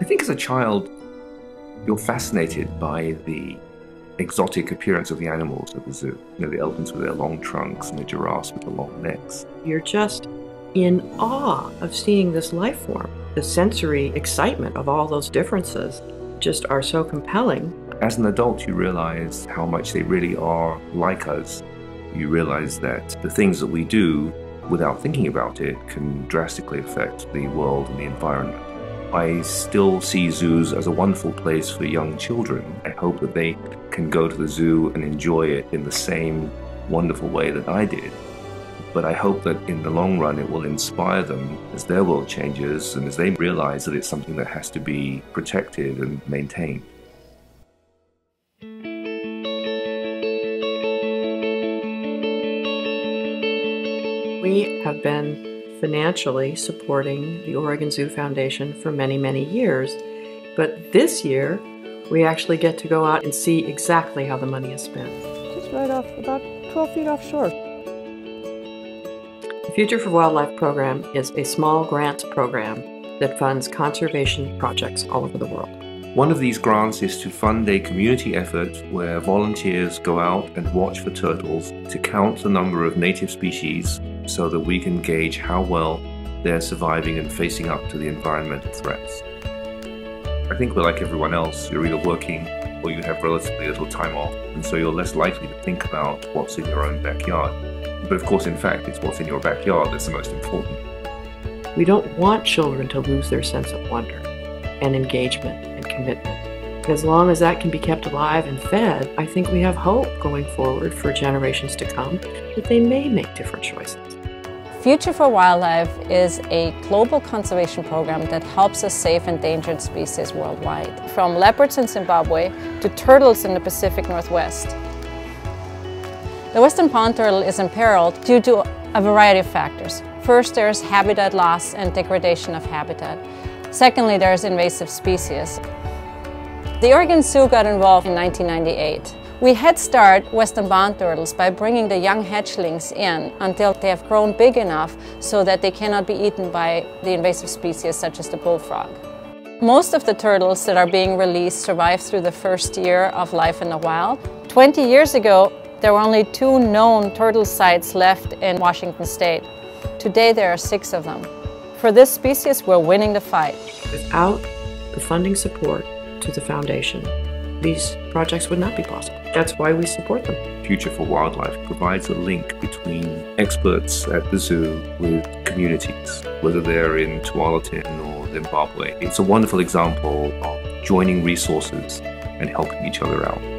think as a child, you're fascinated by the exotic appearance of the animals at the zoo. The elephants with their long trunks and the giraffes with the long necks. You're just in awe of seeing this life form. The sensory excitement of all those differences just are so compelling. As an adult, you realize how much they really are like us. You realize that the things that we do without thinking about it can drastically affect the world and the environment. I still see zoos as a wonderful place for young children. I hope that they can go to the zoo and enjoy it in the same wonderful way that I did. But I hope that in the long run it will inspire them as their world changes and as they realize that it's something that has to be protected and maintained. We have been financially supporting the Oregon Zoo Foundation for many, many years. But this year, we actually get to go out and see exactly how the money is spent. Just right off, about 12 feet offshore. The Future for Wildlife program is a small grants program that funds conservation projects all over the world. One of these grants is to fund a community effort where volunteers go out and watch for turtles to count the number of native species so that we can gauge how well they're surviving and facing up to the environmental threats. I think we're like everyone else. You're either working or you have relatively little time off, and so you're less likely to think about what's in your own backyard. But of course, in fact, it's what's in your backyard that's the most important. We don't want children to lose their sense of wonder and engagement and commitment. As long as that can be kept alive and fed, I think we have hope going forward for generations to come that they may make different choices. Future for Wildlife is a global conservation program that helps us save endangered species worldwide, from leopards in Zimbabwe to turtles in the Pacific Northwest. The western pond turtle is imperiled due to a variety of factors. First, there's habitat loss and degradation of habitat. Secondly, there's invasive species. The Oregon Zoo got involved in 1998. We head start western pond turtles by bringing the young hatchlings in until they have grown big enough so that they cannot be eaten by the invasive species such as the bullfrog. Most of the turtles that are being released survive through the first year of life in the wild. 20 years ago, there were only 2 known turtle sites left in Washington state. Today there are 6 of them. For this species, we're winning the fight. Without the funding support to the foundation, these projects would not be possible. That's why we support them. Future for Wildlife provides a link between experts at the zoo with communities, whether they're in Tualatin or Zimbabwe. It's a wonderful example of joining resources and helping each other out.